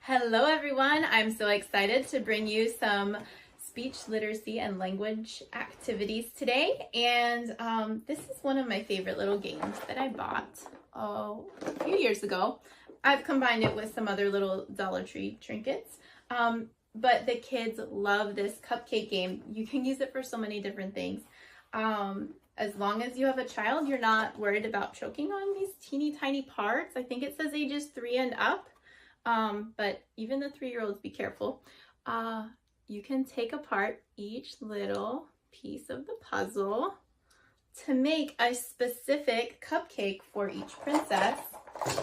Hello everyone, I'm so excited to bring you some speech literacy and language activities today, and this is one of my favorite little games that I bought a few years ago. I've combined it with some other little Dollar Tree trinkets, but the kids love this cupcake game. You can use it for so many different things. As long as you have a child, you're not worried about choking on these teeny tiny parts. I think it says ages 3 and up. But even the 3-year-olds, be careful. You can take apart each little piece of the puzzle to make a specific cupcake for each princess.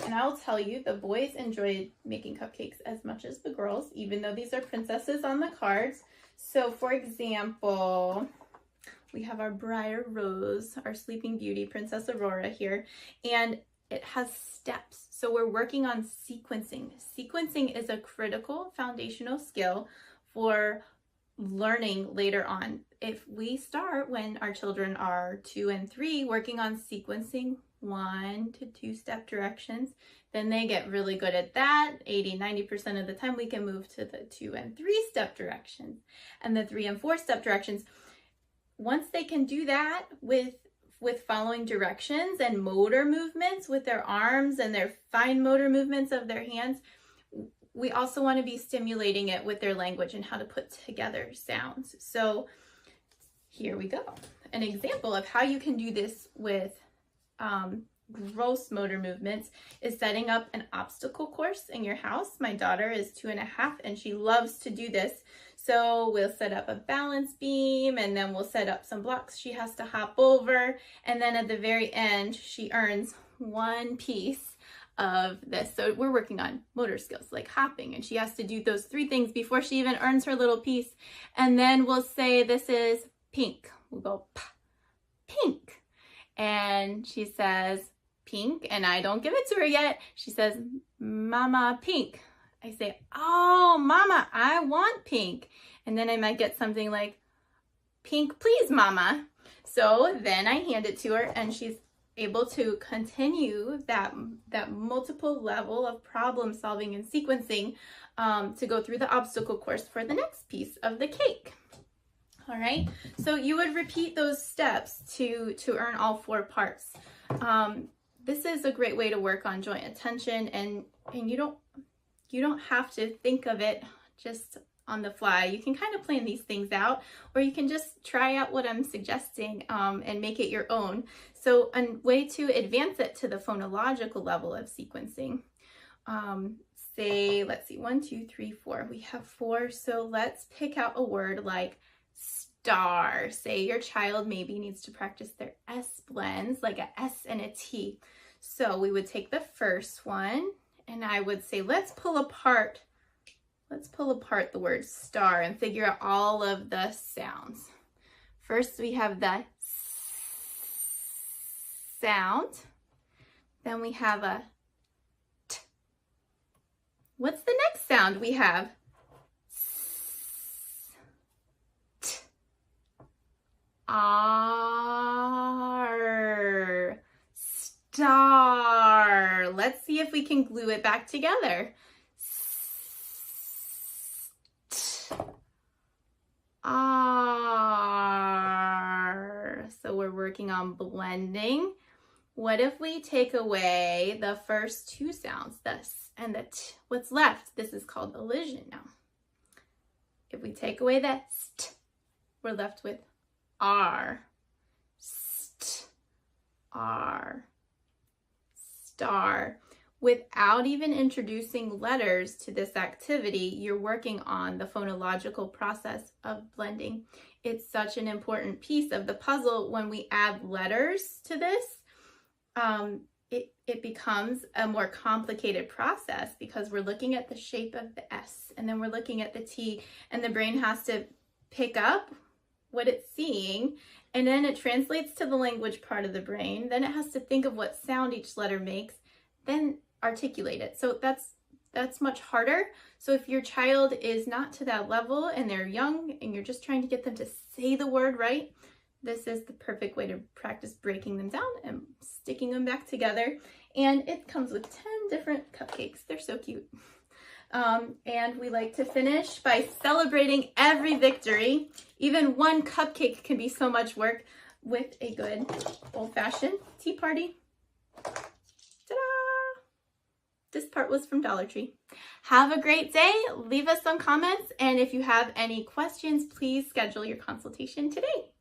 And I'll tell you, the boys enjoyed making cupcakes as much as the girls, even though these are princesses on the cards. So for example, we have our Briar Rose, our Sleeping Beauty, Princess Aurora here, and it has steps. So we're working on sequencing. Sequencing is a critical foundational skill for learning later on. If we start when our children are 2 and 3 working on sequencing 1 to 2 step directions, then they get really good at that. 80-90% of the time we can move to the 2 and 3 step directions and the 3 and 4 step directions. Once they can do that with following directions and motor movements with their arms and their fine motor movements of their hands, we also want to be stimulating it with their language and how to put together sounds. So here we go. An example of how you can do this with gross motor movements is setting up an obstacle course in your house. My daughter is 2.5 and she loves to do this. So we'll set up a balance beam and then we'll set up some blocks she has to hop over. And then at the very end, she earns 1 piece of this. So we're working on motor skills like hopping, and she has to do those 3 things before she even earns her little piece. And then we'll say, this is pink. We'll go pink. And she says pink, and I don't give it to her yet. She says, Mama, pink. I say, oh, Mama, I want pink. And then I might get something like, pink, please, Mama. So then I hand it to her, and she's able to continue that multiple level of problem solving and sequencing to go through the obstacle course for the next piece of the cake. All right, so you would repeat those steps to earn all 4 parts. This is a great way to work on joint attention, and you don't have to think of it just on the fly. You can kind of plan these things out, or you can just try out what I'm suggesting and make it your own. So a way to advance it to the phonological level of sequencing, say, let's see, 1, 2, 3, 4. We have 4, so let's pick out a word like star. Say your child maybe needs to practice their S blends, like a S and a T. So we would take the first one, and I would say, let's pull apart the word star and figure out all of the sounds. First, we have the S sound. Then we have a T. What's the next sound? We have S, T, R, star. Let's see if we can glue it back together. R. So we're working on blending. What if we take away the first 2 sounds, the S and the T? What's left? This is called elision now. If we take away the st, we're left with R. St, R, star. Without even introducing letters to this activity, you're working on the phonological process of blending. It's such an important piece of the puzzle. When we add letters to this, it becomes a more complicated process because we're looking at the shape of the S, and then we're looking at the T, and the brain has to pick up what it's seeing, and then it translates to the language part of the brain. Then it has to think of what sound each letter makes, then articulate it. So that's much harder. So if your child is not to that level and they're young and you're just trying to get them to say the word right, this is the perfect way to practice breaking them down and sticking them back together. And it comes with 10 different cupcakes. They're so cute. And we like to finish by celebrating every victory. Even one cupcake can be so much work with a good old-fashioned tea party. Ta-da! This part was from Dollar Tree. Have a great day. Leave us some comments. And if you have any questions, please schedule your consultation today.